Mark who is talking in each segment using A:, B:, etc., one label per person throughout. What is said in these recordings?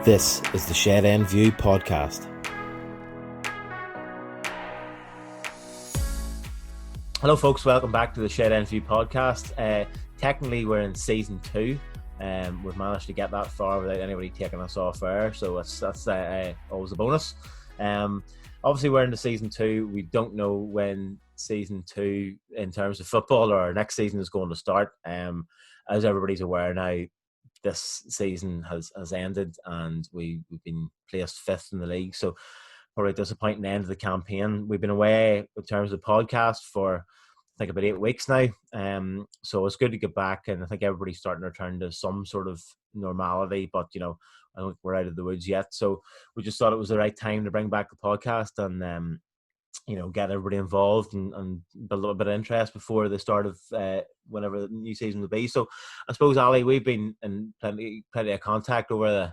A: This is the Shed End View podcast. Hello folks, welcome back to the Shed End View podcast. Technically we're in season 2. We've managed to get that far without anybody taking us off air, so that's always a bonus. Obviously we're into season 2. We don't know when season 2 in terms of football or our next season is going to start. As everybody's aware now, this season has ended and we've been placed 5th in the league, so probably a disappointing end of the campaign. We've been away in terms of the podcast for I think about 8 weeks now, so it's good to get back, and I think everybody's starting to return to some sort of normality, but I don't think we're out of the woods yet, so we just thought it was the right time to bring back the podcast and get everybody involved and build a little bit of interest before the start of whenever the new season will be. So I suppose, Ali, we've been in plenty of contact over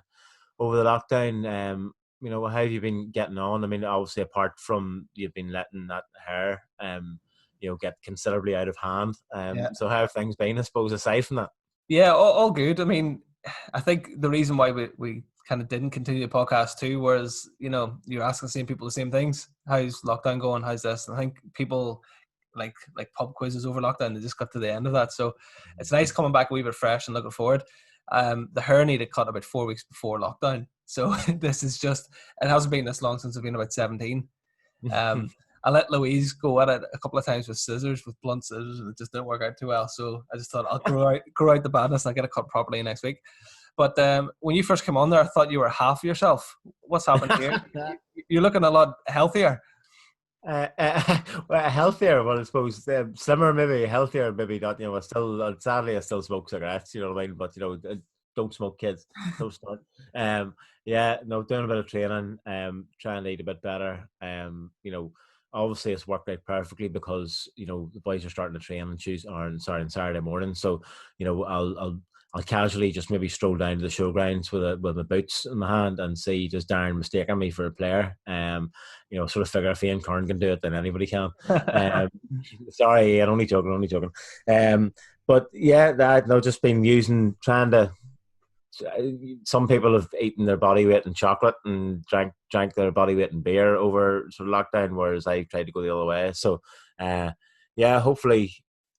A: the lockdown. How have you been getting on? I mean, obviously apart from you've been letting that hair get considerably out of hand. So how have things been, I suppose, aside from that?
B: Yeah, all good. I mean, I think the reason why we kind of didn't continue the podcast too was, you're asking the same people the same things. How's lockdown going? How's this? And I think people like pub quizzes over lockdown, they just got to the end of that. So it's nice coming back a wee bit fresh and looking forward. The hair needed cut about 4 weeks before lockdown. So this is just, it hasn't been this long since I've been about 17. I let Louise go at it a couple of times with blunt scissors, and it just didn't work out too well. So I just thought I'll grow out the badness and I'll get it cut properly next week. But when you first came on there, I thought you were half yourself. What's happened here? You're looking a lot healthier.
A: Healthier, well, I suppose slimmer, maybe healthier, maybe not. Sadly, I still smoke cigarettes. You know what I mean? But don't smoke, kids. Don't start. Doing a bit of training. Trying to eat a bit better. Obviously it's worked out perfectly because the boys are starting to train on Saturday morning. So I'll casually just maybe stroll down to the showgrounds with my boots in my hand and see does Darren mistaken me for a player. Sort of figure if Ian Kern can do it, then anybody can. Sorry, I'm only joking. But yeah, just been trying to. Some people have eaten their body weight in chocolate and drank their body weight in beer over sort of lockdown, whereas I tried to go the other way. So, hopefully,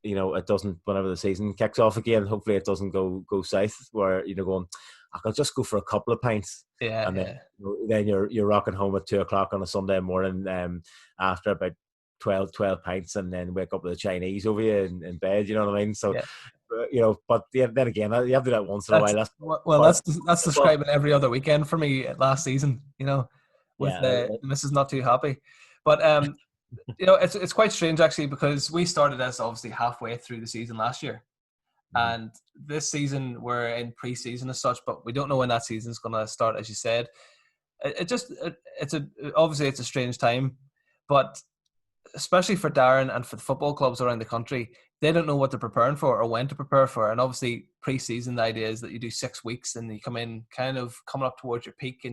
A: it doesn't. Whenever the season kicks off again, hopefully it doesn't go south where going. I'll just go for a couple of pints, and then you're rocking home at 2:00 on a Sunday morning after about 12 pints, and then wake up with a Chinese over you in bed. You know what I mean? So. Yeah. Then again, you have to do that once in a while.
B: That's describing every other weekend for me last season. With the missus not too happy, but it's quite strange actually, because we started this obviously halfway through the season last year, and this season we're in pre-season as such, but we don't know when that season's going to start. As you said, it's a strange time, but especially for Darren and for the football clubs around the country, they don't know what they're preparing for or when to prepare for. And obviously pre-season, the idea is that you do 6 weeks and you come in kind of coming up towards your peak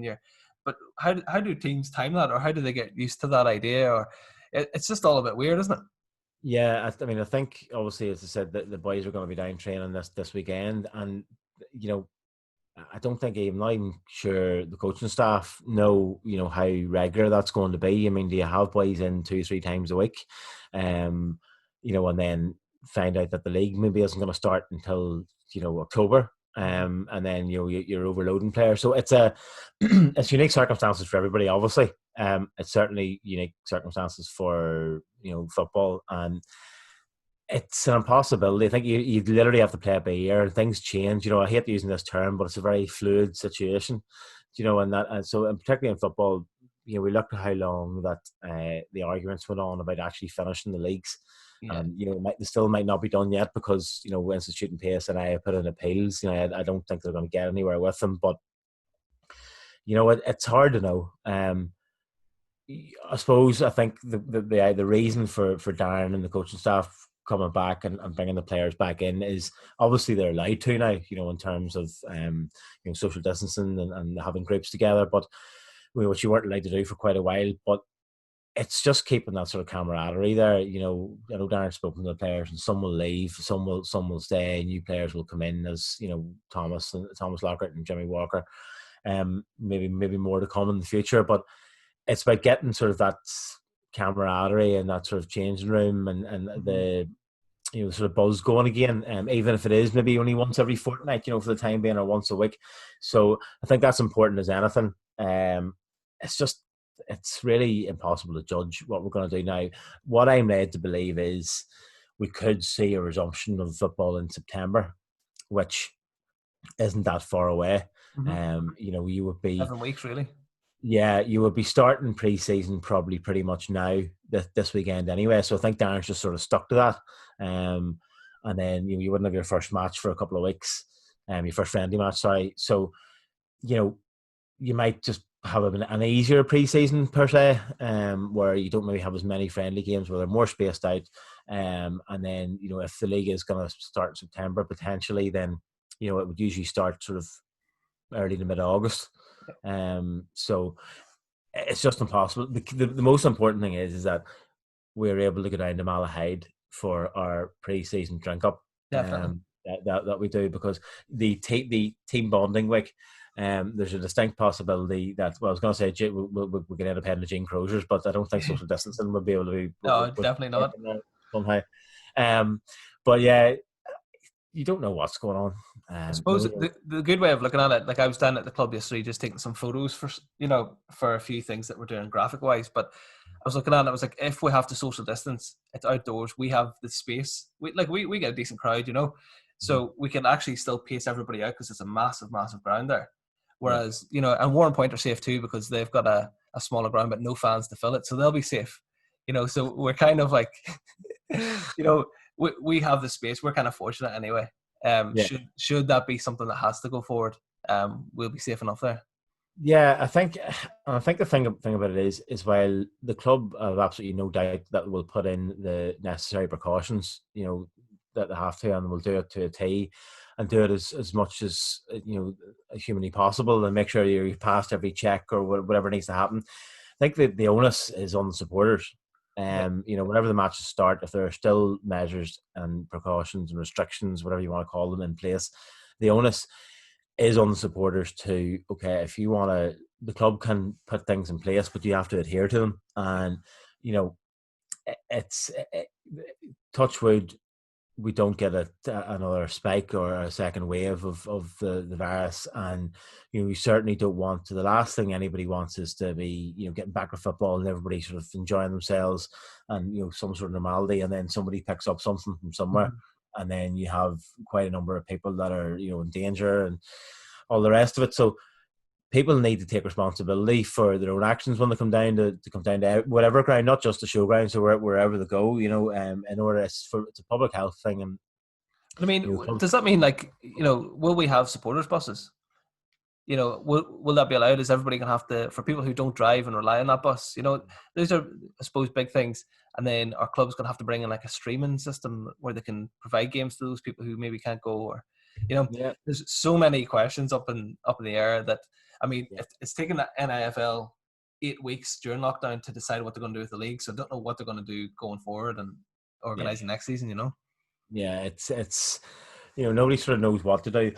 B: but how do teams time that, or how do they get used to that idea? Or it's just all a bit weird, isn't it?
A: Yeah, I mean, I think obviously, as I said, the boys are going to be down training this weekend, and I don't think I'm not even sure the coaching staff know how regular that's going to be. I mean, do you have boys in 2-3 times a week, and then find out that the league maybe isn't going to start until October, and then you're overloading players. So it's it's unique circumstances for everybody. Obviously, it's certainly unique circumstances for football, and it's an impossibility. I think you literally have to play it by ear. Things change. I hate using this term, but it's a very fluid situation. And particularly in football, we looked at how long that the arguments went on about actually finishing the leagues. Yeah. And they still might not be done yet because Institute and PSNI have put in appeals. I don't think they're going to get anywhere with them. But it's hard to know. I suppose I think the reason for Darren and the coaching staff coming back and bringing the players back in is obviously they're allowed to now. In terms of social distancing and having groups together, but which you weren't allowed to do for quite a while. But it's just keeping that sort of camaraderie there. I know Darren's spoken to the players, and some will leave, some will stay. New players will come in, as Thomas Lockhart and Jimmy Walker. maybe more to come in the future. But it's about getting sort of that camaraderie and that sort of changing room and the sort of buzz going again, even if it is maybe only once every fortnight, for the time being, or once a week. So I think that's important as anything. It's really impossible to judge what we're going to do now. What I'm led to believe is we could see a resumption of football in September, which isn't that far away. You would be
B: 7 weeks really.
A: Yeah, you would be starting pre-season probably pretty much now this weekend anyway. So I think Darren's just sort of stuck to that. And then you wouldn't have your first match for a couple of weeks, your first friendly match, sorry. So, you might just have an easier pre-season per se, where you don't maybe have as many friendly games, where they're more spaced out. And then, if the league is going to start in September potentially, then, it would usually start sort of early to mid-August. So it's just impossible. The most important thing is that we're able to go down to Malahide for our pre-season drink up.
B: Definitely.
A: That we do, because the team bonding week, there's a distinct possibility that, I was going to say we could end up heading to Gene Crozier's, but I don't think social distancing would be able to be.
B: No, definitely not.
A: Somehow. But yeah, you don't know what's going on.
B: I suppose the good way of looking at it, like I was down at the club yesterday just taking some photos for a few things that we're doing graphic wise, but I was looking at it, I was like, if we have to social distance, it's outdoors, we have the space, we get a decent crowd, so we can actually still pace everybody out because it's a massive ground there. Whereas, and Warren Point are safe too because they've got a smaller ground but no fans to fill it, so they'll be safe. So we're kind of like we have the space. We're kind of fortunate anyway. Should that be something that has to go forward, we'll be safe enough there.
A: Yeah, I think the thing about it is while the club have absolutely no doubt that will put in the necessary precautions, that they have to, and will do it to a T, and do it as much as humanly possible, and make sure you passed every check or whatever needs to happen. I think the onus is on the supporters. Whenever the matches start, if there are still measures and precautions and restrictions, whatever you want to call them, in place, the onus is on the supporters to, if you want to, the club can put things in place, but you have to adhere to them. And, it's touch wood, we don't get another spike or a second wave of the virus, and we certainly don't want to. The last thing anybody wants is to be getting back to football and everybody sort of enjoying themselves and some sort of normality, and then somebody picks up something from somewhere, and then you have quite a number of people that are in danger and all the rest of it. So people need to take responsibility for their own actions when they come down to whatever ground, not just the showground, so wherever they go, in order, it's a public health thing. And
B: I mean, does that mean will we have supporters buses? Will that be allowed? Is everybody going to have to, for people who don't drive and rely on that bus, those are, I suppose, big things. And then our club's going to have to bring in like a streaming system where they can provide games to those people who maybe can't go, or, there's so many questions up in the air that, I mean, it's taken the NIFL 8 weeks during lockdown to decide what they're going to do with the league. So I don't know what they're going to do going forward and organising next season,
A: Yeah, it's nobody sort of knows what to do.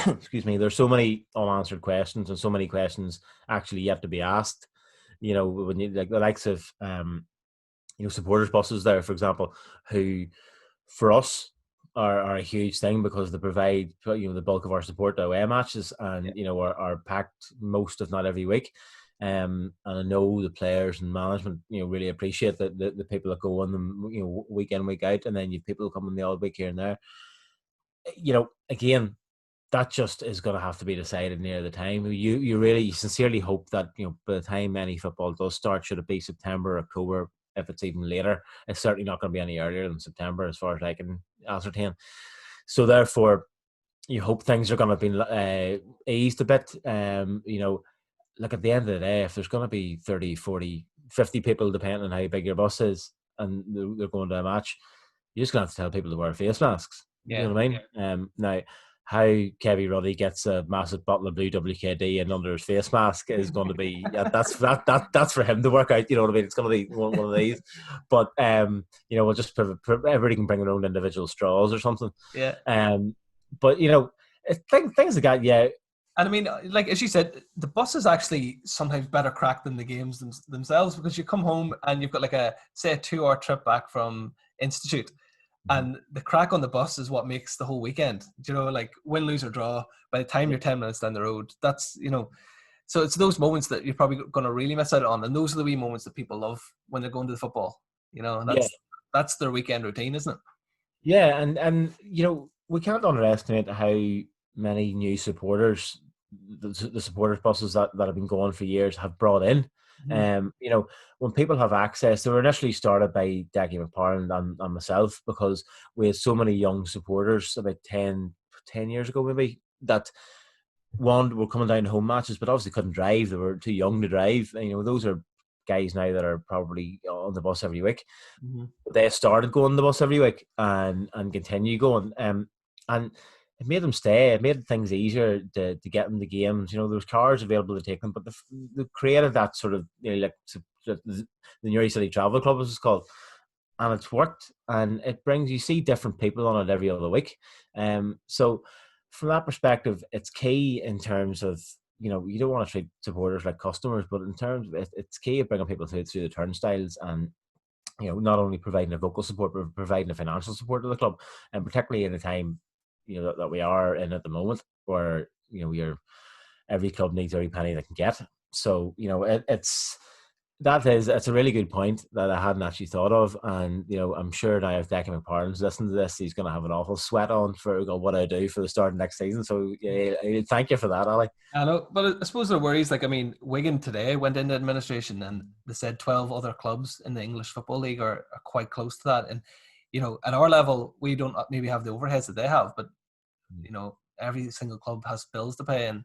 A: Excuse me. There's so many unanswered questions and so many questions actually yet to be asked. When you like the likes of supporters buses there, for example, who for us are a huge thing because they provide the bulk of our support to away matches, and are packed most, if not every week. And I know the players and management really appreciate the people that go on them week in, week out, and then you people come in the odd week here and there. Again, that just is going to have to be decided near the time. You really sincerely hope that by the time any football does start, should it be September, October, if it's even later, it's certainly not going to be any earlier than September, as far as I can ascertain. So therefore, you hope things are going to be eased a bit. Like at the end of the day, if there's going to be 30, 40, 50 people, depending on how big your bus is, and they're going to a match, you're just going to have to tell people to wear face masks.
B: Yeah.
A: You know what I mean? Now, how Kevin Ruddy gets a massive bottle of blue WKD and under his face mask is going to be that's for him to work out. You know what I mean? It's going to be one of these. But we'll just everybody can bring their own individual straws or something.
B: Yeah.
A: But things like that. Yeah,
B: And I mean, like as you said, the bus is actually sometimes better cracked than the games themselves, because you come home and you've got like a 2-hour trip back from Institute, and the crack on the bus is what makes the whole weekend. You know, like win, lose or draw. By the time you're 10 minutes down the road, that's, you know, so it's those moments that you're probably going to really miss out on, and those are the wee moments that people love when they're going to the football. You know, that's their weekend routine, isn't it?
A: Yeah, and you know, we can't underestimate how many new supporters the supporters buses that have been going for years have brought in. You know, when people have access, they were initially started by Decky McParland and myself, because we had so many young supporters about 10 years ago maybe, that one were coming down to home matches, but obviously couldn't drive. They were too young to drive. And, you know, those are guys now that are probably on the bus every week. They started going on the bus every week and continue going. And it made them stay. It made things easier to get them the games. You know, there was cars available to take them, but they created that sort of, you know, like the Newry City Travel Club, as it's called. And it's worked, and it brings, you see different people on it every other week. So from that perspective, it's key in terms of, you know, you don't want to treat supporters like customers, but in terms of it's key of bringing people through the turnstiles, and, you know, not only providing a vocal support, but providing a financial support to the club, and particularly in the time, you know, that we are in at the moment, where, you know, every club needs every penny they can get. So, you know, it's a really good point that I hadn't actually thought of. And, you know, I'm sure now if Decky McParland's listening to this, he's going to have an awful sweat on for what I do for the start of next season. So yeah, thank you for that, Ali.
B: I know, but I suppose there are worries. Like, I mean, Wigan today went into administration and they said 12 other clubs in the English Football League are quite close to that. And, you know, at our level, we don't maybe have the overheads that they have, but, you know, every single club has bills to pay. And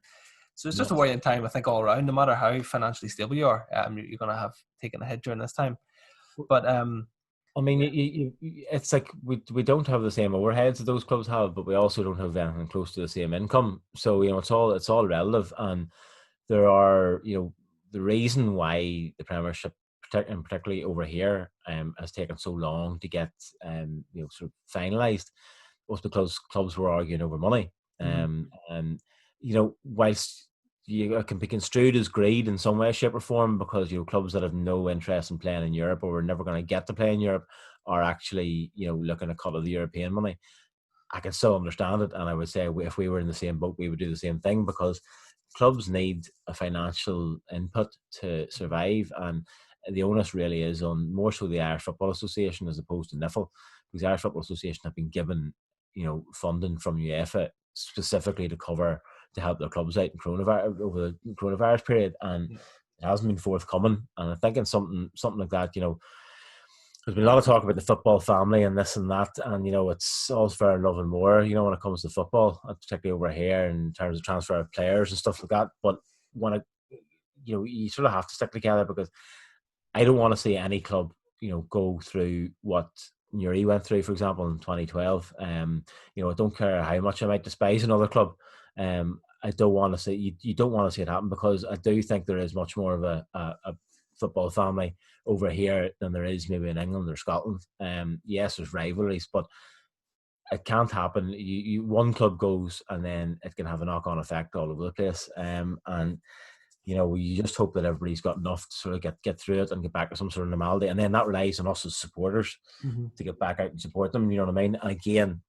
B: so it's just a worrying time, I think, all around. No matter how financially stable you are, you're going to have taken a hit during this time. But
A: I mean, it's like we don't have the same overheads that those clubs have, but we also don't have anything close to the same income. So, you know, it's all relative, and there are, you know, the reason why the Premiership, and particularly over here, has taken so long to get you know, sort of finalised, was because clubs were arguing over money. And, you know, whilst it can be construed as greed in some way, shape or form, because, you know, clubs that have no interest in playing in Europe, or are never going to get to play in Europe, are actually, you know, looking to cut of the European money. I can still understand it, and I would say if we were in the same boat, we would do the same thing, because clubs need a financial input to survive, and the onus really is on more so the Irish Football Association as opposed to NIFL, because the Irish Football Association have been given, you know, funding from UEFA specifically to help their clubs out in coronavirus, over the coronavirus period, and it hasn't been forthcoming. And I think in something like that, you know, there's been a lot of talk about the football family and this and that, and, you know, it's all fair and love and more, you know, when it comes to football, particularly over here in terms of transfer of players and stuff like that. But when it, you know, you sort of have to stick together, because I don't want to see any club, you know, go through what Newry went through, for example, in 2012. You know, I don't care how much I might despise another club. I don't want to see you don't want to see it happen, because I do think there is much more of a football family over here than there is maybe in England or Scotland. Yes, there's rivalries, but it can't happen. You one club goes, and then it can have a knock-on effect all over the place. And, you know, you just hope that everybody's got enough to sort of get through it and get back to some sort of normality. And then that relies on us as supporters to get back out and support them. You know what I mean? And again,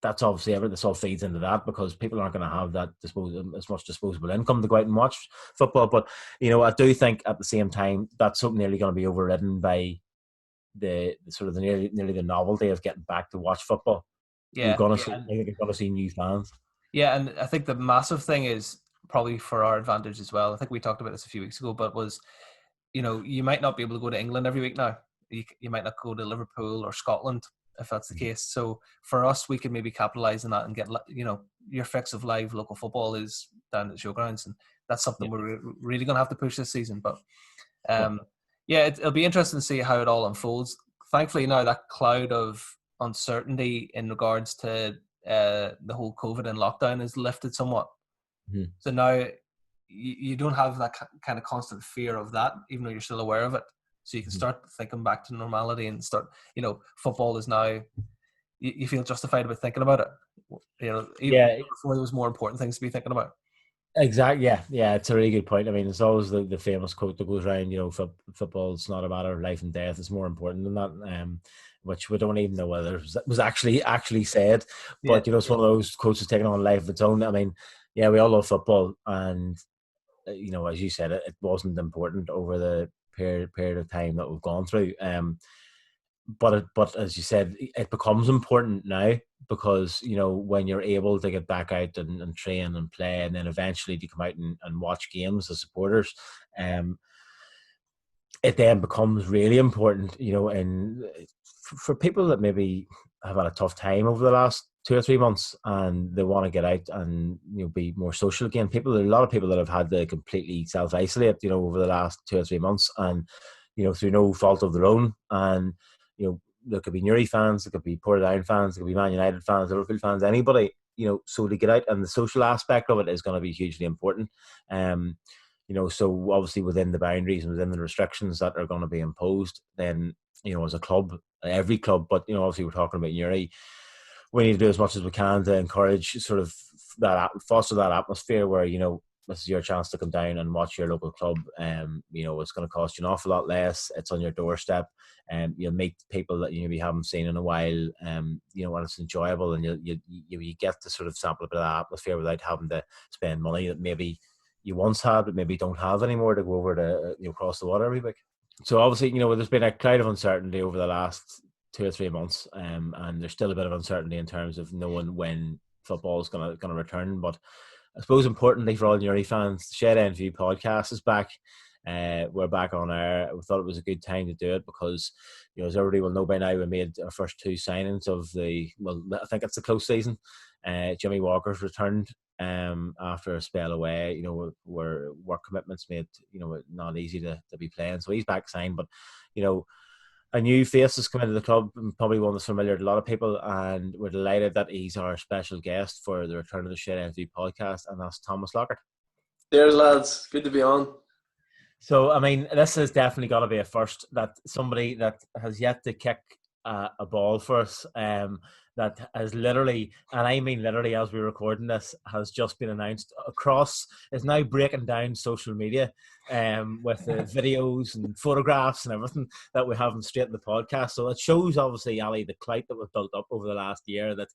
A: that's obviously this all feeds into that, because people aren't going to have that as much disposable income to go out and watch football. But, you know, I do think at the same time that's something nearly going to be overridden by the sort of nearly the novelty of getting back to watch football.
B: Yeah,
A: you're going to see new fans.
B: Yeah, and I think the massive thing is probably for our advantage as well. I think we talked about this a few weeks ago, but was, you know, you might not be able to go to England every week now. You might not go to Liverpool or Scotland if that's the case. So for us, we can maybe capitalise on that and get, you know, your fix of live local football is down at the showgrounds, and that's something we're really going to have to push this season. But it'll be interesting to see how it all unfolds. Thankfully now that cloud of uncertainty in regards to the whole COVID and lockdown is lifted somewhat. So now you don't have that kind of constant fear of that, even though you're still aware of it. So you can start thinking back to normality and start, you know, football is now, you feel justified about thinking about it. You know, even before there was more important things to be thinking about.
A: Exactly. Yeah. It's a really good point. I mean, it's always the famous quote that goes around. Football's not a matter of life and death. It's more important than that. Which we don't even know whether it was actually said.
B: Yeah.
A: But it's one of those quotes that's taken on a life of its own. I mean, yeah, we all love football, and as you said, it wasn't important over the period of time that we've gone through. But as you said, it becomes important now because when you're able to get back out and train and play, and then eventually to come out and watch games as supporters, it then becomes really important, and for people that maybe have had a tough time over the last 2 or 3 months and they want to get out and be more social again. A lot of people that have had to completely self-isolate, over the last 2 or 3 months, and through no fault of their own. And there could be Newry fans, there could be Portadown fans, there could be Man United fans, Liverpool fans, anybody. So to get out, and the social aspect of it is going to be hugely important. So obviously within the boundaries and within the restrictions that are going to be imposed, then as a club, every club, but obviously we're talking about Newry, we need to do as much as we can to encourage sort of foster that atmosphere where this is your chance to come down and watch your local club. It's going to cost you an awful lot less. It's on your doorstep, and you'll meet people that you maybe haven't seen in a while. And it's enjoyable, and you get to sort of sample a bit of that atmosphere without having to spend money that maybe you once had, but maybe don't have anymore to go over to cross the water every week. So obviously, there's been a cloud of uncertainty over the last 2 or 3 months, and there's still a bit of uncertainty in terms of knowing when football is going to return. But I suppose importantly for all Newry fans, the Shed End View podcast is back. We're back on air. We thought it was a good time to do it because, as everybody will know by now, we made our first 2 signings of I think it's the close season. Jimmy Walker's returned after a spell away. Where work commitments made it not easy to be playing, so he's back signed. But a new face has come into the club, and probably one that's familiar to a lot of people, and we're delighted that he's our special guest for the return of the Shed End View podcast, and that's Thomas Lockhart.
C: Cheers, lads. Good to be on.
A: So, I mean, this has definitely got to be a first, that somebody that has yet to kick a ball for us, that has literally, and I mean literally as we're recording this, has just been announced across, is now breaking down social media with the videos and photographs and everything that we have straight in the podcast. So it shows, obviously, Ali, the clout that we've built up over the last year, that,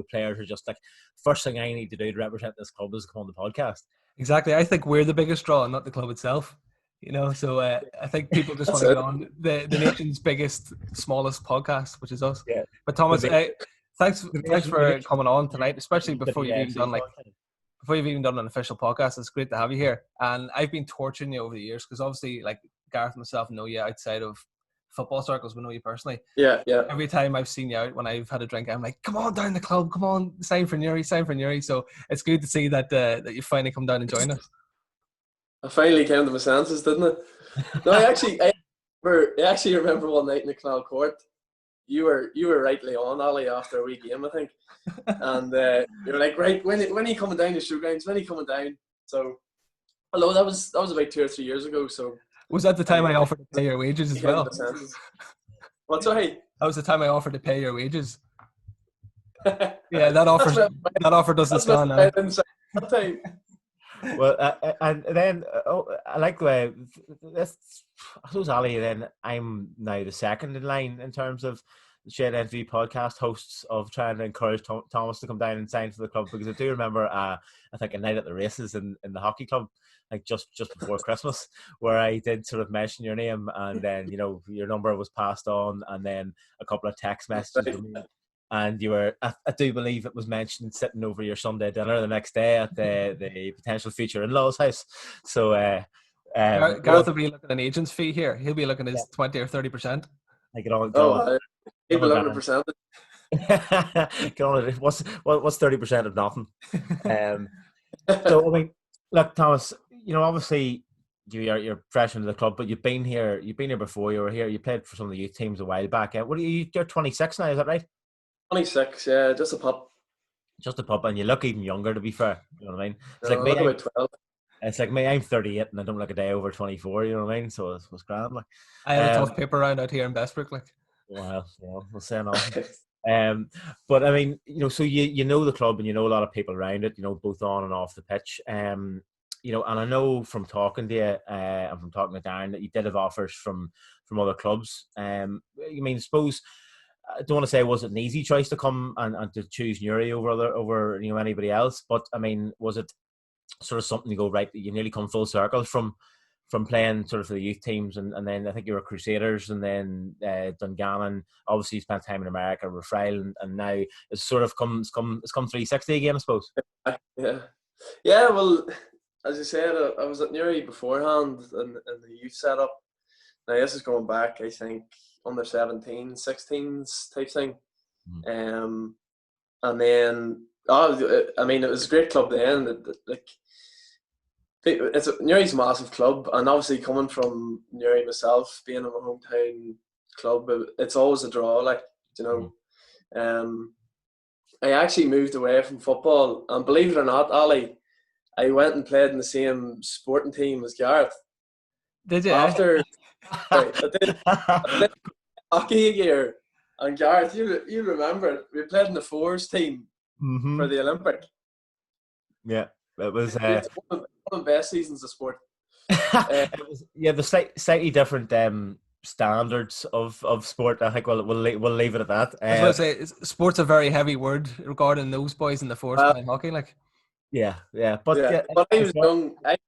A: players are just like, first thing I need to do to represent this club is come on the podcast.
B: Exactly. I think we're the biggest draw, not the club itself. So I think people just want to get on the nation's biggest, smallest podcast, which is us.
A: Yeah.
B: But Thomas, thanks for coming on tonight, especially before you've even done an official podcast. It's great to have you here. And I've been torturing you over the years because obviously, like Gareth and myself know you outside of football circles. We know you personally.
C: Yeah.
B: Every time I've seen you out when I've had a drink, I'm like, come on down the club, come on, sign for Newry. So it's good to see that you finally come down and join us.
C: I finally came to my senses, didn't I? No, I actually remember one night in the Canal Court. You were rightly on, Ali, after a wee game, I think. And you were like, right, when are you coming down to Showgrounds? When are you coming down? So, hello, that was about 2 or 3 years ago. So
B: was that the time I offered to pay your wages as well?
C: What's that?
B: That was the time I offered to pay your wages. Yeah, that offer doesn't stand now.
A: Well, and then I like the way this. I suppose, Ali, then I'm now the second in line in terms of the Shed End View podcast hosts of trying to encourage Thomas to come down and sign for the club, because I do remember I think a night at the races in the hockey club, like just before Christmas, where I did sort of mention your name, and then your number was passed on, and then a couple of text messages from you. And you were, I do believe it was mentioned, sitting over your Sunday dinner the next day at the potential future in-laws house. So
B: Gareth will be looking at an agent's fee here. He'll be looking at his 20 or 30%.
A: I get on.
C: He'll be looking at percentage.
A: What's 30% of nothing? So I mean, look, Thomas, obviously you're fresh into the club, but you've been here before. You were here. You played for some of the youth teams a while back. You're 26 now, is that right?
C: 26, yeah, just a pup.
A: Just a pup, and you look even younger, to be fair. You know what I mean? It's like
C: me. I'm about 12.
A: It's like me. I'm 38, and I don't look a day over 24. You know what I mean? So it was grand. Like,
B: I had a tough paper round out here in Bestbrook. Like,
A: well, we'll say no. But I mean, so you know the club and you know a lot of people around it, both on and off the pitch. And I know from talking to you and from talking to Darren that you did have offers from other clubs. I mean, suppose I don't want to say was it an easy choice to come and to choose Newry over anybody else, but I mean, was it sort of something to go right that you nearly come full circle from playing sort of for the youth teams and then I think you were Crusaders and then Dungannon, obviously you spent time in America, Rafael, and now it's sort of it's come 360 again, I suppose.
C: Yeah. Well, as you said, I was at Newry beforehand in the youth setup. Now this is going back, I think, under 17, 16s type thing. And then I mean, it was a great club then. Newry's a massive club, and obviously coming from Newry myself, being in my hometown club, it's always a draw. I actually moved away from football, and believe it or not, Ali, I went and played in the same sporting team as Gareth.
B: Did you?
C: After I did hockey a year, and Gareth, you remember we played in the fours team for the Olympic.
A: Yeah, it was
C: one of the best seasons of sport.
A: It was, the slightly different standards of sport. I think we'll leave it at that.
B: I was going to say, sport's a very heavy word regarding those boys in the force playing hockey.
A: But
C: but I was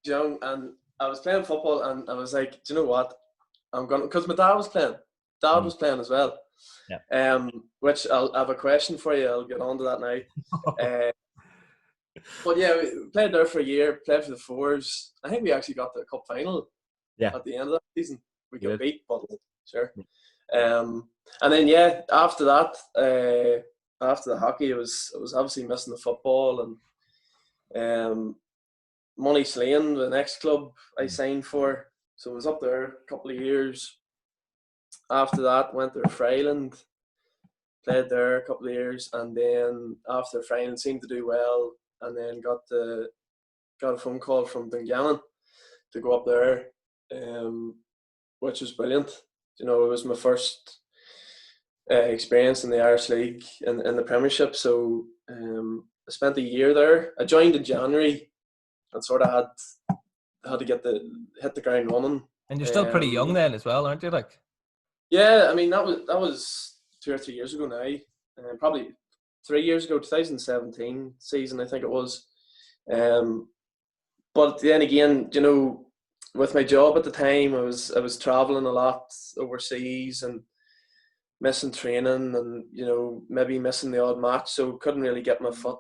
C: young, and I was playing football, and I was like, do you know what? I'm going because my dad was playing. Dad was playing as well.
A: Yeah.
C: Which I'll have a question for you. I'll get on to that now. But yeah, we played there for a year. Played for the fours. I think we actually got to the cup final.
A: Yeah.
C: At the end of that season, we got beat, but sure. And then after that, after the hockey, I was obviously missing the football and Money Slane, the next club I signed for. So I was up there a couple of years. After that, went to Freyland, played there a couple of years, and then after Freyland seemed to do well, and then got a phone call from Dungannon to go up there, which was brilliant. It was my first experience in the Irish League in the Premiership. So I spent a year there. I joined in January and sort of had to hit the ground running.
B: And you're still pretty young then as well, aren't you?
C: Yeah, I mean that was 2 or 3 years ago now, probably 3 years ago, 2017 season I think it was. But then again, with my job at the time, I was traveling a lot overseas and missing training, and maybe missing the odd match, so couldn't really get my foot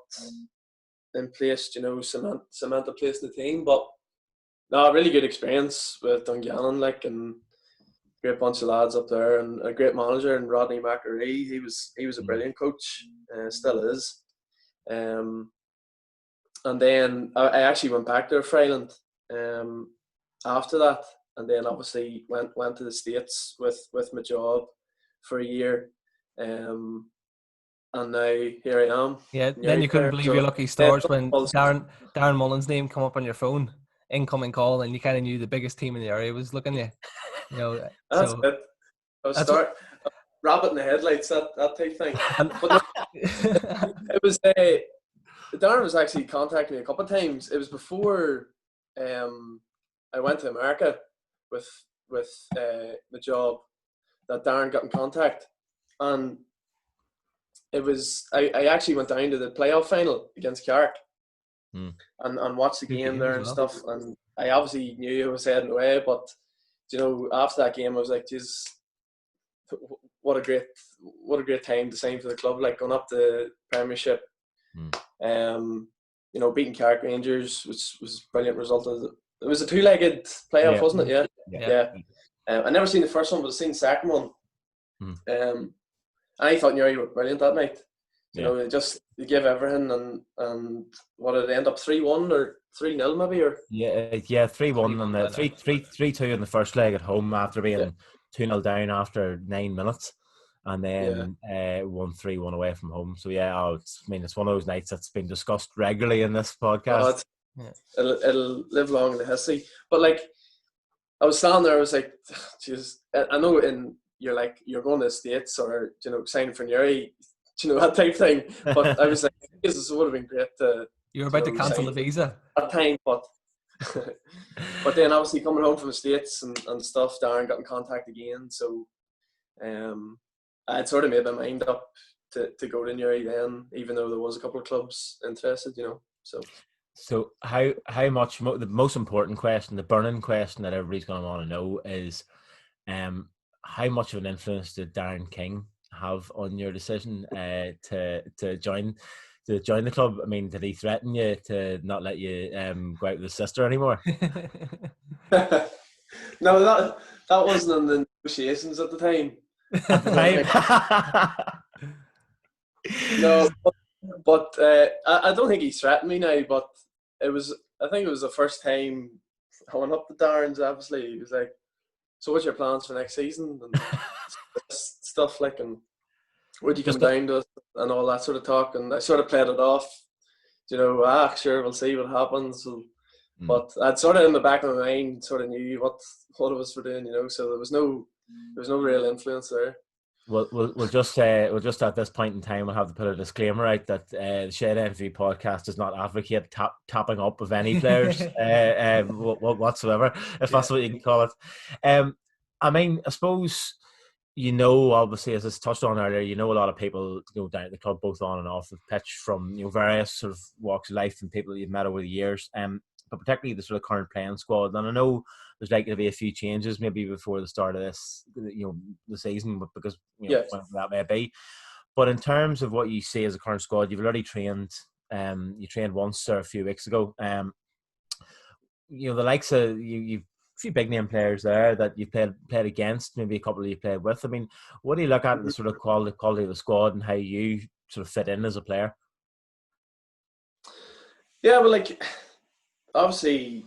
C: in place, cement a place in the team. But no, really good experience with Dungannon, and great bunch of lads up there, and a great manager, and Rodney McAree. He was a brilliant coach, still is. And then I actually went back to Freyland after that, and then obviously went to the States with my job for a year, and now here I am.
B: Yeah, then you couldn't believe your lucky stars when Darren Mullen's name come up on your phone, incoming call, and you kind of knew the biggest team in the area was looking at you.
C: That's it. Rabbit in the headlights, that type thing. But it was Darren was actually contacting me a couple of times. It was before I went to America with the job that Darren got in contact, and it was I actually went down to the playoff final against Carrick and watched the game there and stuff, and I obviously knew I was heading away, but after that game I was like, geez, what a great time to sign for the club, going up the Premiership. Beating Carrick Rangers, which was a brilliant result. It was a two-legged playoff, wasn't it? Yeah. I never seen the first one, but I seen the second one. I thought Newry were brilliant that night. They gave everything, and what did it end up 3-1 or 3-0 maybe, or
A: 3-1 and 3-2 in the first leg at home after being 2-0 down after 9 minutes. And then 1-3-1 away from home. So it's one of those nights that's been discussed regularly in this podcast.
C: It'll live long in the history. But I was standing there, I was like, geez, I know you're going to the States or signing for Newry, that type thing. But I was like, this would have been great to.
B: You were about to cancel the visa
C: at time, but then obviously coming home from the States and stuff, Darren got in contact again, so I had sort of made my mind up to go to Newry then, even though there was a couple of clubs interested,
A: So how much, the most important question, the burning question that everybody's going to want to know is how much of an influence did Darren King have on your decision to join the club? I mean, did he threaten you to not let you go out with his sister anymore?
C: No, that wasn't in the negotiations at the time.
A: At the time?
C: No, but I don't think he threatened me now, but I think it was the first time I went up to Darren's, obviously. He was like, so what's your plans for next season? And stuff like, and would you come down to us and all that sort of talk? And I sort of played it off, sure, we'll see what happens. But I'd sort of in the back of my mind sort of knew what it was for doing, so there was no real influence there.
A: We'll just at this point in time we'll have to put a disclaimer out that the Shed NV podcast does not advocate tapping up of any players whatsoever, if that's what you can call it. I mean, I suppose obviously, as I touched on earlier, a lot of people go down at the club both on and off the pitch from various sort of walks of life and people that you've met over the years. But particularly the sort of current playing squad. And I know there's likely to be a few changes maybe before the start of this, the season, because
C: yes,
A: that may be. But in terms of what you see as a current squad, you've already trained. You trained once or a few weeks ago. The likes of you've a few big name players there that you've played against, maybe a couple of you played with. I mean, what do you look at the sort of quality of the squad and how you sort of fit in as a player?
C: Yeah, well, obviously,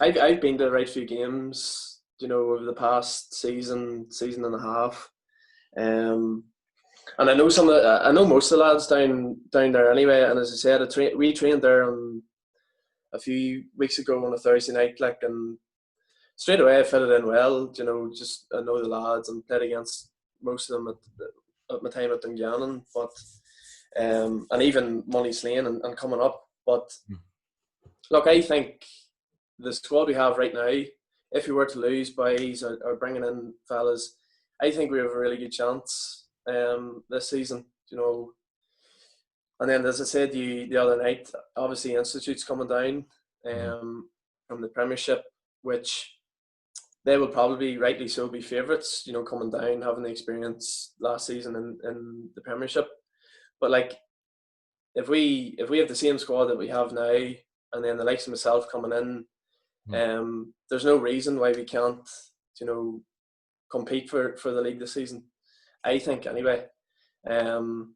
C: I've been to the right few games, over the past season and a half, and I know I know most of the lads down there anyway. And as I said, we trained there a few weeks ago on a Thursday night, and straight away I fitted in well. Just I know the lads and played against most of them at my time at Dungannon, but and even Money Slane and coming up, but. Look, I think the squad we have right now, if we were to lose boys or bringing in fellas, I think we have a really good chance this season, And then, as I said to you the other night, obviously Institute's coming down from the Premiership, which they will probably, rightly so, be favourites, coming down, having the experience last season in the Premiership. But, if we have the same squad that we have now, and then the likes of myself coming in, there's no reason why we can't, compete for the league this season. I think anyway. I mean,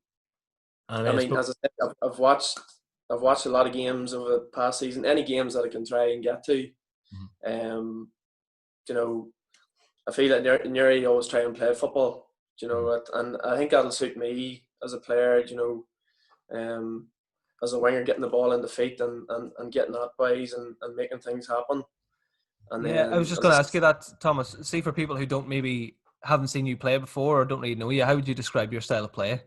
C: as I said, I've watched a lot of games over the past season. Any games that I can try and get to. I feel that Newry always try and play football. And I think that'll suit me as a player. As a winger, getting the ball in the feet and getting at boys and making things happen. And
B: I was just going to ask you that, Thomas. See, for people who haven't seen you play before or don't really know you, how would you describe your style of play?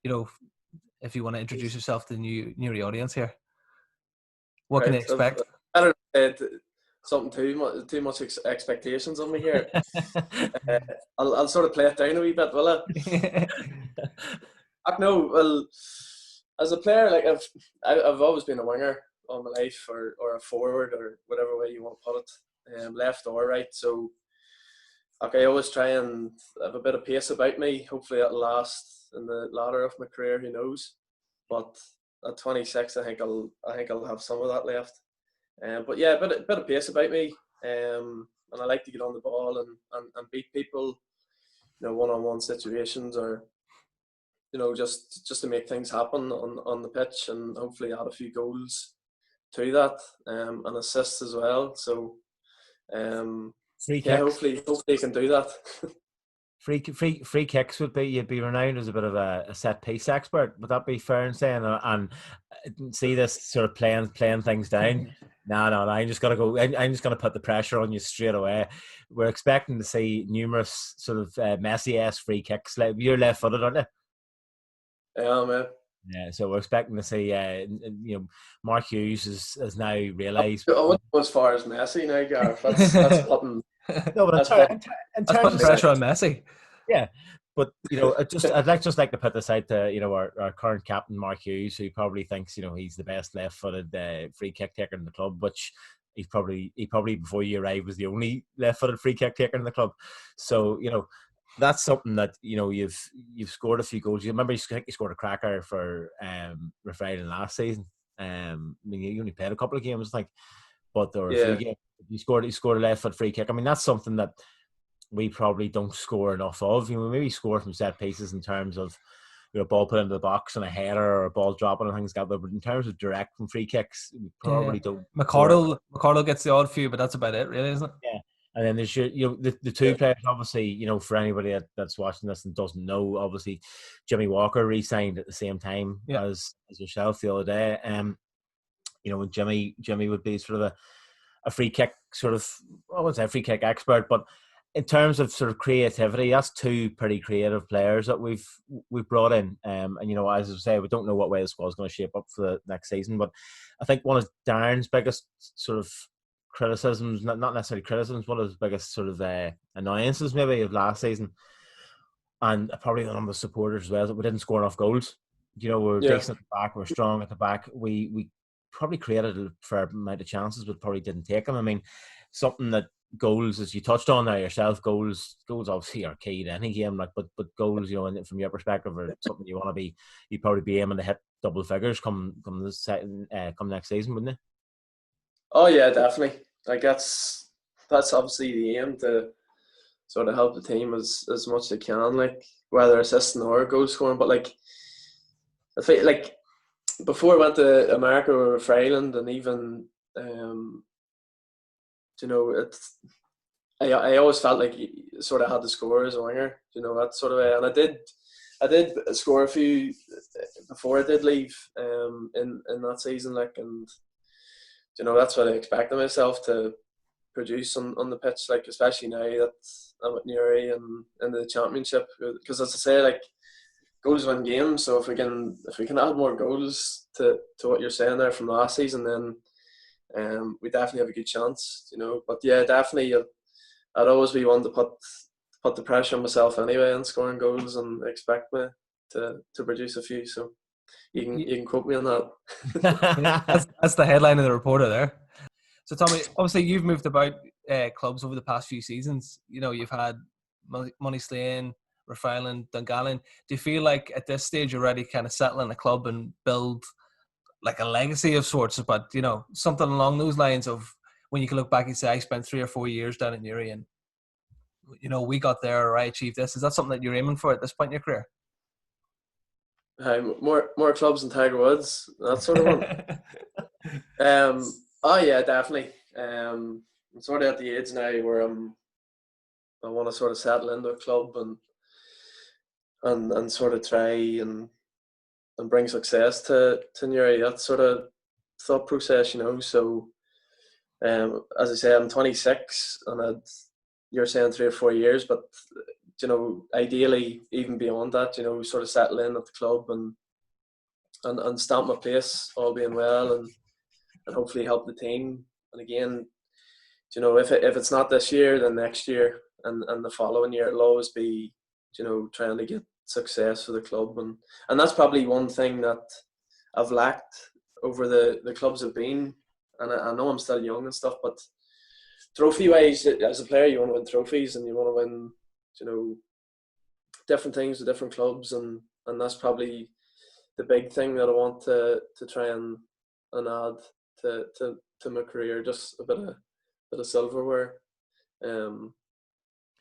B: If you want to introduce yourself to the Newry audience here, what can they expect?
C: I don't know, something too much expectations of me here. I'll sort of play it down a wee bit, will I? No, well. As a player, I've always been a winger all my life, or a forward, or whatever way you want to put it, left or right. So, I always try and have a bit of pace about me. Hopefully, that'll last in the latter of my career. Who knows? But at 26, I think I'll have some of that left. But yeah, a bit of pace about me, and I like to get on the ball and beat people, one-on-one situations, or. Just to make things happen on the pitch, and hopefully add a few goals to that, and assists as well. So, hopefully you can do that.
A: Free kicks you'd be renowned as a bit of a set piece expert. Would that be fair in saying? And see this sort of playing things down. No, I'm just gonna go. I'm just gonna put the pressure on you straight away. We're expecting to see numerous sort of Messi-esque free kicks. You're left-footed, aren't you?
C: Man.
A: Yeah, so we're expecting to see, Mark Hughes has now realised.
C: I wouldn't go as far as Messi now, Gareth. That's putting.
A: No, but in terms
B: putting
A: of
B: pressure on Messi.
A: Yeah, but I'd just like to put this out to our current captain Mark Hughes, who probably thinks he's the best left-footed free kick taker in the club, which he probably before you arrived was the only left-footed free kick taker in the club. So that's something that you've scored a few goals. You remember you scored a cracker for Friday last season. I mean, you only played a couple of games, I think, but there were a few games. You scored a left-foot free kick. I mean, that's something that we probably don't score enough of. Maybe score from set pieces in terms of ball put into the box and a header or a ball dropping and things like that. But in terms of direct from free kicks, we probably don't.
B: McCullough gets the odd few, but that's about it, really, isn't it?
A: Yeah. And then there's the two players, obviously, for anybody that's watching this and doesn't know, obviously Jimmy Walker re-signed at the same time as yourself the other day. When Jimmy would be sort of a free kick I wouldn't say a free kick expert, but in terms of sort of creativity, that's two pretty creative players that we've brought in. And as I say, we don't know what way the squad's going to shape up for the next season, but I think one of Darren's biggest sort of criticisms, not necessarily criticisms, one of his biggest sort of annoyances maybe of last season, and probably the number of supporters as well, is that we didn't score enough goals. We're decent at the back, we're strong at the back. We probably created a fair amount of chances, but probably didn't take them. I mean, something that goals, as you touched on there yourself, goals obviously are key to any game, but goals, from your perspective, are something you'd probably be aiming to hit double figures come next season, wouldn't it?
C: Oh yeah, definitely. Like that's obviously the aim, to sort of help the team as much as they can, like whether assisting or goal scoring. But like, I feel like before I went to America or Ireland, and even I always felt like you sort of had to score as a winger, that sort of way. And I did score a few before I did leave in that season, like, and that's what I expected myself to produce on the pitch, like, especially now that I'm at Newry and in the championship, because as I say, like, goals win games. So if we can add more goals to what you're saying there from last season, then we definitely have a good chance, But yeah, definitely, I'd always be one to put the pressure on myself anyway in scoring goals, and expect me to produce a few. So you can quote me on
B: that. That's the headline of the reporter there. So Tommy, obviously you've moved about clubs over the past few seasons. You've had Moneyslane, Rathfeilen, Dungallen. Do you feel like at this stage you're ready to kind of settle in a club and build like a legacy of sorts, but something along those lines of when you can look back and say, I spent 3 or 4 years down in Newry and we got there, or I achieved this? Is that something that you're aiming for at this point in your career?
C: More clubs than Tiger Woods, that sort of one. Oh yeah, definitely. I'm sort of at the age now where I want to sort of settle into a club and sort of try and bring success to Newry. That sort of thought process, So, as I say, I'm 26, and you're saying 3 or 4 years, but ideally even beyond that, sort of settle in at the club and stamp my place, all being well, and hopefully help the team. And again, if it's not this year, then next year and the following year, it'll always be, trying to get success for the club. And that's probably one thing that I've lacked over the clubs I've been. And I know I'm still young and stuff, but trophy-wise, as a player, you want to win trophies and you want to win, different things with different clubs, and that's probably the big thing that I want to try and add to my career, just a bit of silverware, and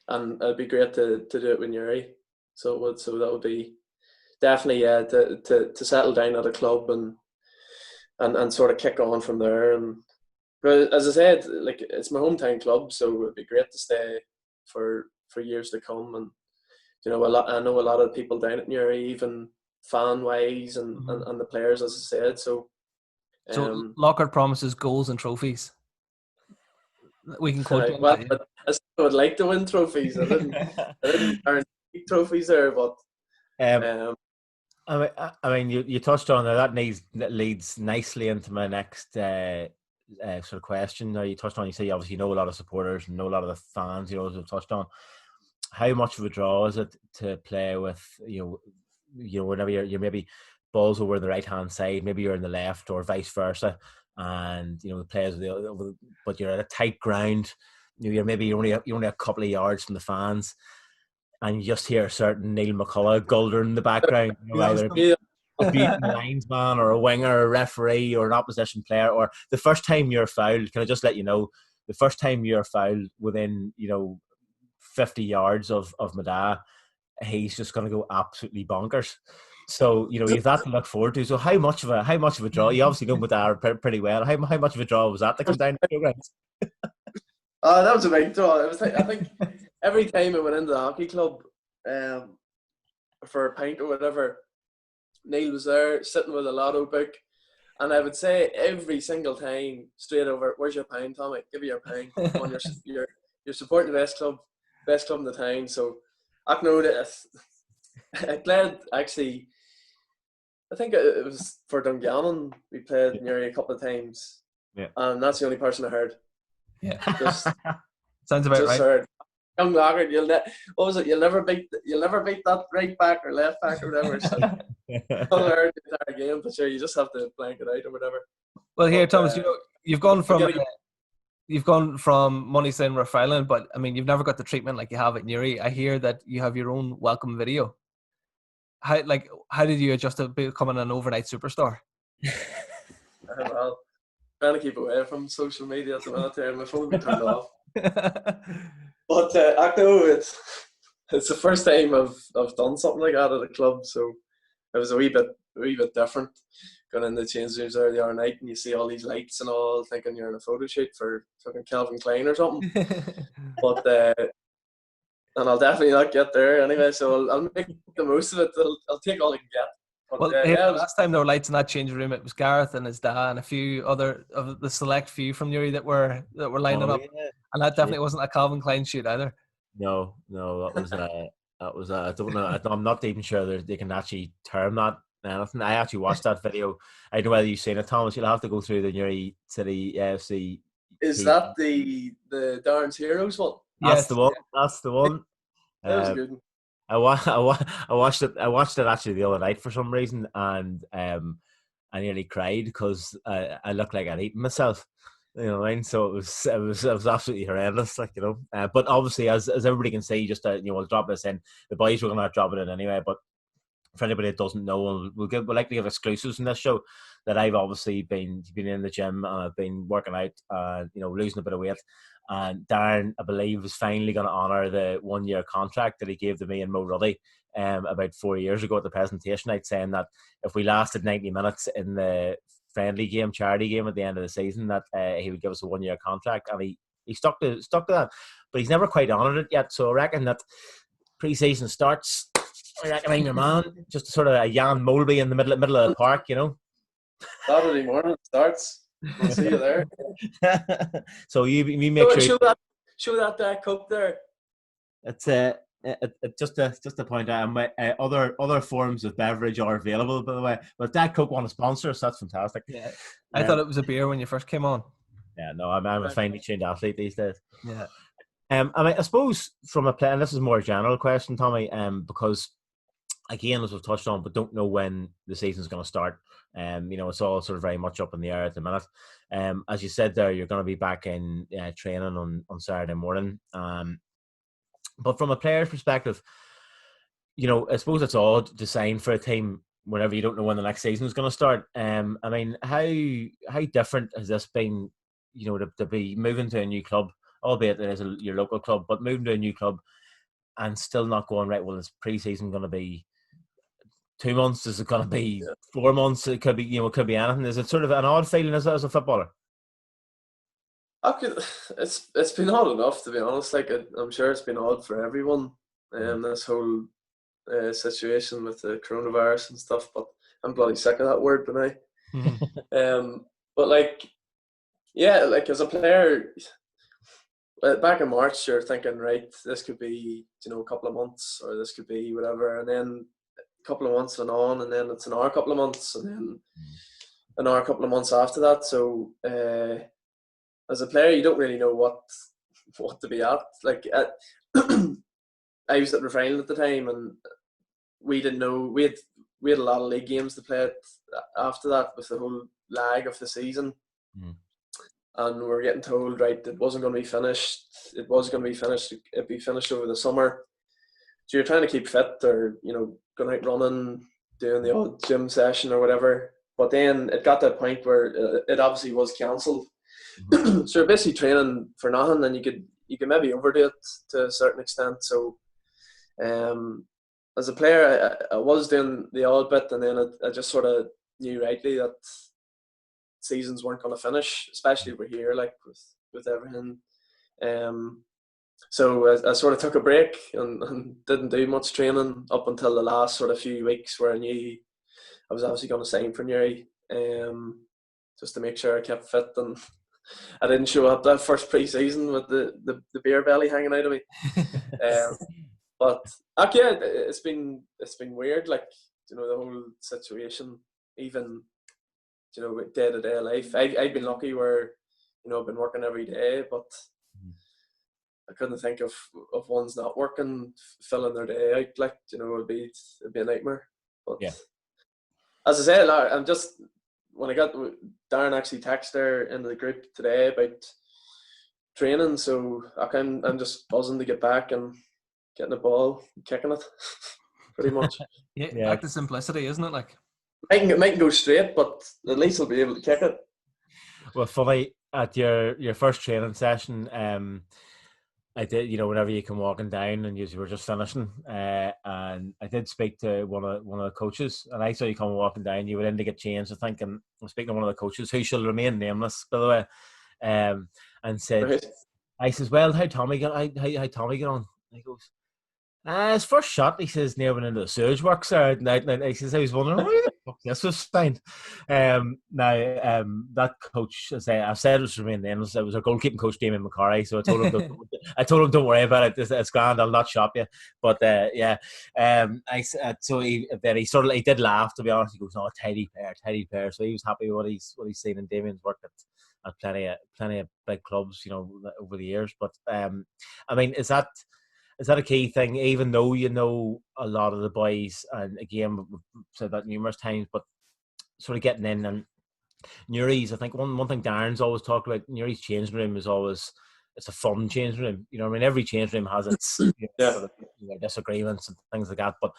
C: it'd be great to do it with Newry. So that would be definitely to settle down at a club and sort of kick on from there. And but as I said, like, it's my hometown club, so it'd be great to stay for years to come. And I know a lot of people down at Newry, even fan wise, and the players, as I said. So
B: Lockhart promises goals and trophies. We can quote you.
C: Well, I still would like to win trophies. I didn't guarantee trophies there, but
A: I mean, you touched on that leads nicely into my next sort of question. Now you touched on, you say you obviously know a lot of supporters and know a lot of the fans. As we've touched on, how much of a draw is it to play with whenever you're maybe balls over the right hand side, maybe you're in the left or vice versa, and the players but you're at a tight ground. You're only a couple of yards from the fans, and you just hear a certain Neil McCullough Gulder in the background, either a beaten linesman or a winger or a referee or an opposition player, or the first time you're fouled. Can I just let you know, the first time you're fouled within 50 yards of Madá, he's just going to go absolutely bonkers. So you've that to look forward to. So how much of a draw? You obviously know Madá pretty well. How much of a draw was that to come down to programs?
C: That was a big draw. I think every time I went into the hockey club for a pint or whatever, Neil was there sitting with a lotto book, and I would say every single time straight over, "Where's your pint, Tommy? Give me your pint. Come on, you're supporting the best club in the town." So I know that I played, actually, I think it was for Dungannon. We played Newry a couple of times, and that's the only person I heard.
B: Yeah,
C: just
B: sounds about right.
C: Heard, "Young Lockhart, you'll never beat that right back or left back or whatever." So I heard the entire game, but sure, you just have to blank it out or whatever.
B: Well, here, Thomas, you've gone from Moneysend, Rough Island, but I mean, you've never got the treatment like you have at Newry. I hear that you have your own welcome video. How did you adjust to becoming an overnight superstar?
C: Well, trying to keep away from social media at the minute here, and my phone will be turned off. But I know it's the first time I've done something like that at a club, so it was a wee bit different. Going in the change rooms there the other night, and you see all these lights and all, thinking you're in a photo shoot for fucking Calvin Klein or something. But and I'll definitely not get there anyway, so I'll make the most of it. I'll take all I can get. But,
B: last time there were lights in that changing room, it was Gareth and his dad and a few other of the select few from Newry that were lining up, and that definitely wasn't a Calvin Klein shoot either.
A: No, that was I don't know. I'm not even sure they can actually term that anything. I actually watched that video. I don't know whether you've seen it, Thomas. You'll have to go through the Newry City AFC.
C: Is that the Darren's Heroes one?
A: That's the one. That's the one.
C: That was a good one.
A: I watched it. I watched it actually the other night for some reason, and I nearly cried because I looked like I'd eaten myself. You know what I mean? So it was absolutely horrendous, But obviously, as everybody can see, just we'll drop this in. The boys were going to drop it in anyway, but for anybody that doesn't know, we'll like to give exclusives in this show. That I've obviously been in the gym and I've been working out, losing a bit of weight. And Darren, I believe, is finally going to honour the 1-year contract that he gave to me and Mo Ruddy about 4 years ago at the presentation night, saying that if we lasted 90 minutes in the friendly game, charity game at the end of the season, that he would give us a 1-year contract, and he stuck to that, but he's never quite honoured it yet. So I reckon that pre-season starts. I reckon I'm your man, just sort of a Jan Molby in the middle of the park,
C: Saturday morning starts. We'll see you there.
A: So you make sure
C: show that cup there.
A: It's just to point out, other forms of beverage are available, by the way. But that Coke want to sponsor us, that's fantastic.
B: Yeah, I thought it was a beer when you first came on.
A: Yeah, no, I'm a finely tuned athlete these days.
B: Yeah.
A: I suppose from a play, and this is more a general question, Tommy, because again, as we've touched on, but don't know when the season's going to start. It's all sort of very much up in the air at the minute. As you said there, you're going to be back in training on Saturday morning. But from a player's perspective, I suppose it's odd to sign for a team whenever you don't know when the next season is going to start. I mean, how different has this been, to be moving to a new club, albeit it is your local club, but moving to a new club and still not going right? Well, is pre-season going to be 2 months? Is it going to be 4 months? It could be, it could be anything. Is it sort of an odd feeling as a footballer?
C: It's been odd enough, to be honest. I'm sure it's been odd for everyone. This whole situation with the coronavirus and stuff. But I'm bloody sick of that word, but but as a player, back in March, you're thinking, right, this could be a couple of months, or this could be whatever, and then couple of months and on, and then it's another couple of months, and then another couple of months after that. So as a player, you don't really know what to be at. Like I was at the final at the time, and we didn't know we had a lot of league games to play after that with the whole lag of the season. And we were getting told, right, it wasn't going to be finished. It was going to be finished. It'd be finished over the summer. So you're trying to keep fit, or going out running, doing the odd gym session or whatever. But then it got to a point where it obviously was cancelled. So you're basically training for nothing, and you could maybe overdo it to a certain extent. So as a player, I was doing the odd bit, and then I just sort of knew rightly that seasons weren't going to finish, especially over here, like with everything. So I sort of took a break and didn't do much training up until the last sort of few weeks, where I knew I was obviously going to sign for Newry, just to make sure I kept fit. And I didn't show up that first pre-season with the beer belly hanging out of me. But yeah, it's been weird, like, the whole situation, even with day-to-day life. I've been lucky where I've been working every day, but I couldn't think of ones not working, filling their day out. Like, it'd be a nightmare. But
A: yeah,
C: as I said, I'm just, when I got Darren actually texted her into the group today about training, so I'm just buzzing to get back and getting the ball, kicking it, pretty much.
B: Yeah, back to simplicity, isn't it? Like,
C: it mightn't go straight, but at least I'll be able to kick it.
A: Well, funny, at your first training session, I did, whenever you come walking down and you were just finishing, and I did speak to one of the coaches, and I saw you come walking down. You were in to get changed, I think, and I'm speaking to one of the coaches, who shall remain nameless, by the way, and said, right. I says, well, how Tommy get on? And he goes, his first shot, he says, near went into the sewage works there. And he says, I was wondering, why the fuck this was fine. That coach, I said it was remain nameless. It was our goalkeeping coach, Damien McCullough. So I told him, don't worry about it. It's grand. I'll not shop you. But so he did laugh, to be honest. He goes, "Oh, tidy pair." So he was happy with what he's seen in Damien's work at plenty of big clubs, over the years. But I mean, is that a key thing, even though a lot of the boys, and again, we've said that numerous times, but sort of getting in, and Newry's, I think one thing Darren's always talked about, Newry's changing room is always, it's a fun changing room. I mean, every changing room has its sort of, disagreements and things like that, but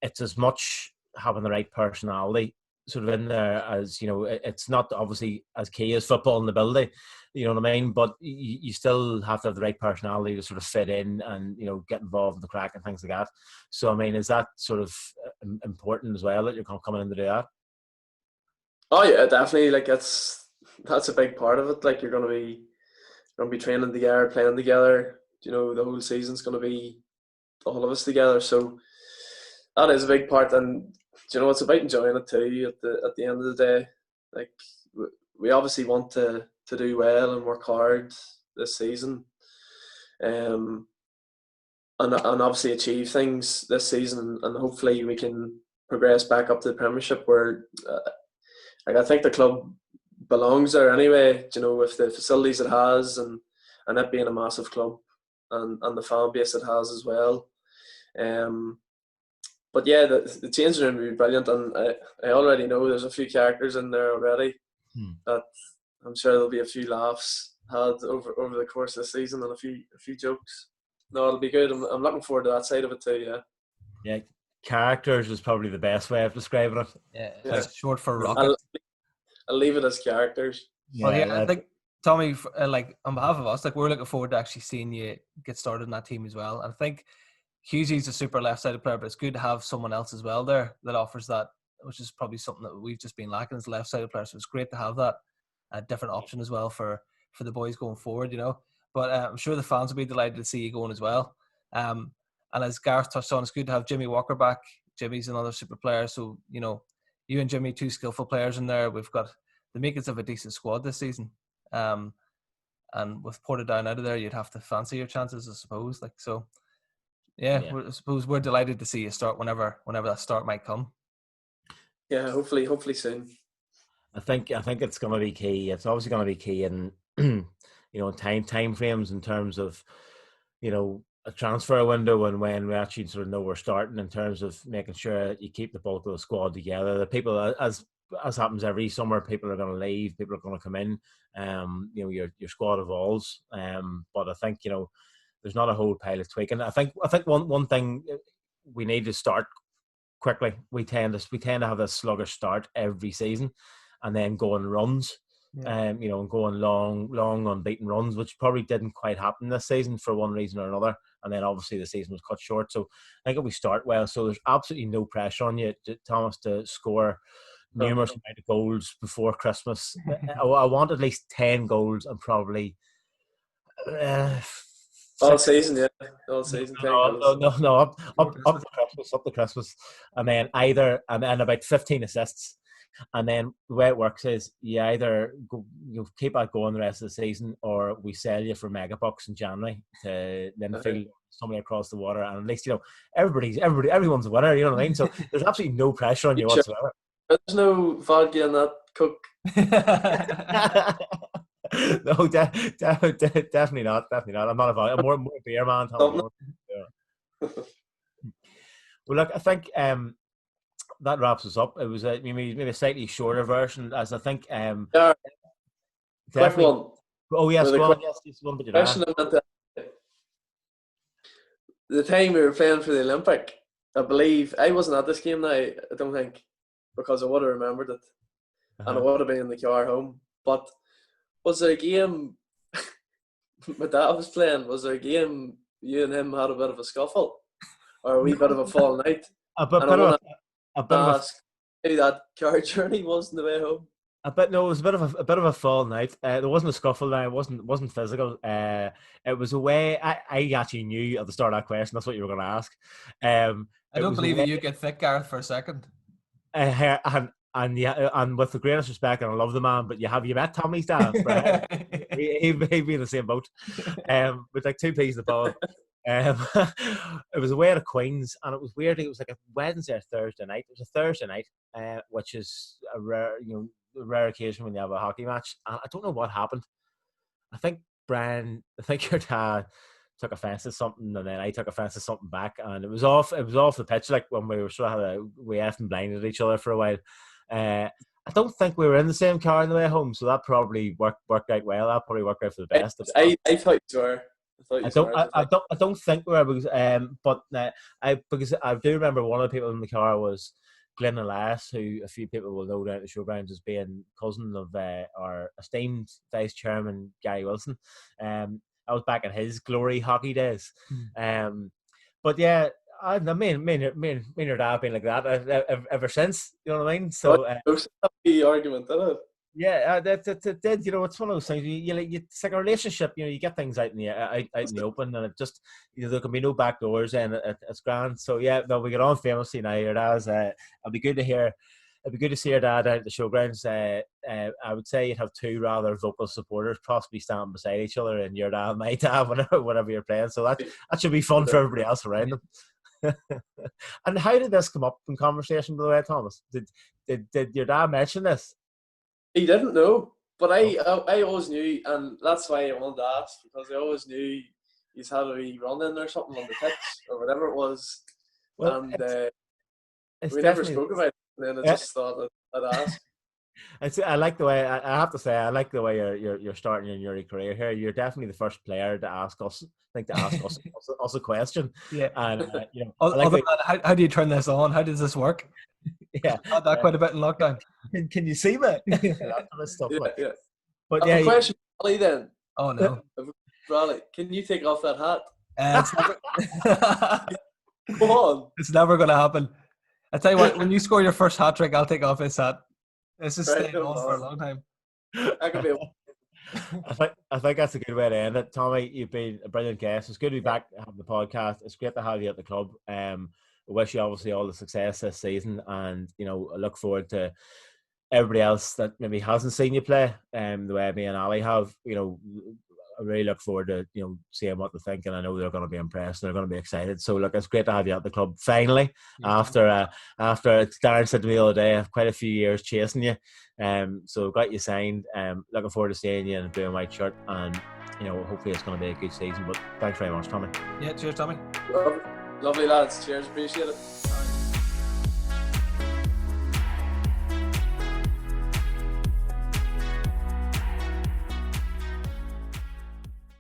A: it's as much having the right personality sort of in there as, it's not obviously as key as football in the building, you know what I mean? But you still have to have the right personality to sort of fit in and, get involved in the crack and things like that. So, I mean, is that sort of important as well, that you're coming in to do that?
C: Oh yeah, definitely. Like, that's a big part of it. Like, you're going to be training together, playing together. The whole season's going to be all of us together. So that is a big part. And it's about enjoying it too. At the end of the day, like, we obviously want to do well and work hard this season, and obviously achieve things this season, and hopefully we can progress back up to the Premiership, where I think the club belongs there anyway. With the facilities it has, and it being a massive club, and the fan base it has as well. But yeah, the changing room would be brilliant, and I already know there's a few characters in there already that I'm sure there'll be a few laughs had over the course of the season, and a few jokes. No, it'll be good. I'm looking forward to that side of it too. Yeah.
A: Yeah, characters is probably the best way of describing it.
B: Yeah. It's short for rocket.
C: I'll leave it as characters.
B: Yeah, well, yeah, I think, Tommy, like, on behalf of us, like, we're looking forward to actually seeing you get started in that team as well. And I think Hughesy's a super left-sided player, but it's good to have someone else as well there that offers that, which is probably something that we've just been lacking as a left-sided player. So it's great to have that different option as well for the boys going forward, But I'm sure the fans will be delighted to see you going as well. And as Gareth touched on, it's good to have Jimmy Walker back. Jimmy's another super player. So, you and Jimmy, two skillful players in there. We've got the makings of a decent squad this season. And with Portadown out of there, you'd have to fancy your chances, I suppose. Like, so I suppose we're delighted to see you start whenever that start might come.
C: Yeah, hopefully soon.
A: I think it's going to be key. It's obviously going to be key in time frames in terms of a transfer window and when we actually sort of know we're starting, in terms of making sure you keep the bulk of the squad together. The people, as happens every summer, people are going to leave, people are going to come in. Your squad evolves. But I think there's not a whole pile of tweaking. I think one thing we need to start quickly. We tend to have a sluggish start every season, and then go on runs. And go on long unbeaten runs, which probably didn't quite happen this season for one reason or another. And then obviously the season was cut short. So I think if we start well, so there's absolutely no pressure on you, Thomas, to score numerous amount of goals before Christmas. I want at least 10 goals and probably
C: all season.
A: No, up to Christmas, and then and about 15 assists. And then the way it works is you either keep that going the rest of the season, or we sell you for megabucks in January to then feel somebody across the water. And at least everyone's a winner. You know what I mean? So there's absolutely no pressure on you whatsoever.
C: There's no vodka in that Coke.
A: No, definitely not. I'm not I'm more a beer man. Well, look, I think that wraps us up. It was maybe a slightly shorter version, as I think.
C: Quick one.
A: Oh yes, go on. Yes, one. But
C: the time we were playing for the Olympic, I believe I wasn't at this game now. I don't think, because I would have remembered it, and I would have been in the car home. But was there a game my dad was playing? Was there a game you and him had a bit of a scuffle, or a wee bit of a fall night?
A: A bit of
C: how that car journey was on the way home.
A: It was a bit of a fall night. There wasn't a scuffle now. It wasn't physical. It was a way. I actually knew at the start of that question that's what you were going to ask.
B: I don't believe that you get thick, Gareth, for a second.
A: And with the greatest respect, and I love the man, but have you met Tommy's dad? He'd be in the same boat. With like two peas in the pod. It was away at Queen's, and it was weird. It was like a Wednesday or Thursday night. It was a Thursday night, which is a rare occasion when you have a hockey match. And I don't know what happened. I think your dad took offence to something, and then I took offence to something back, and it was off the pitch, like when we were sort of we effing blinded each other for a while. I don't think we were in the same car on the way home, so that probably worked out well. That probably worked out for the best.
C: I thought you were.
A: I don't think we were, because because I do remember one of the people in the car was Glenn Elias, who a few people will know down at the showgrounds as being cousin of our esteemed vice chairman Gary Wilson. I was back in his glory hockey days. But yeah, I mean, your dad been like that ever since. You know what I mean? So
C: the argument, didn't it?
A: Yeah, that did. It's one of those things. It's like a relationship. You get things out in the open, and it just there can be no back doors, and it's grand. So yeah, no, we get on famously now. Your dad's. It'd be good to hear. It'd be good to see your dad out at the showgrounds. I would say you'd have two rather vocal supporters, possibly standing beside each other, and your dad might have whenever you're playing. So that should be fun for everybody else around them. And how did this come up in conversation, by the way, Thomas? Did your dad mention this?
C: He didn't know, but I always knew, and that's why I wanted to ask, because I always knew he's had a wee run-in or something on the pitch or whatever it was. Well, and we never spoke about it, and then I just thought I'd ask.
A: I like the way I have to say I like the way you're starting your Newry career here. You're definitely the first player to ask us. Us a question.
B: Yeah, and how do you turn this on? How does this work?
A: Yeah,
B: I had that quite a bit in lockdown.
A: Can you see me?
C: Yeah.
A: But
C: yeah, question, Bradley, then.
B: Oh no,
C: Bradley, can you take off that hat?
B: Come on, it's never going to happen. I tell you what, when you score your first hat trick, I'll take off his hat. This is staying on for a long time.
C: That could be.
A: I think that's a good way to end it. Tommy, you've been a brilliant guest. It's good to be back having the podcast. It's great to have you at the club. I wish you obviously all the success this season, and I look forward to everybody else that maybe hasn't seen you play the way me and Ali have. really look forward to seeing what they think, and I know they're going to be impressed and they're going to be excited. So look, it's great to have you at the club finally. After Darren said to me the other day, I have quite a few years chasing you. So got you signed. Looking forward to seeing you in a blue and white shirt, and hopefully it's going to be a good season. But thanks very much, Tommy.
B: Yeah, cheers, Tommy.
C: Lovely lads. Cheers, appreciate it.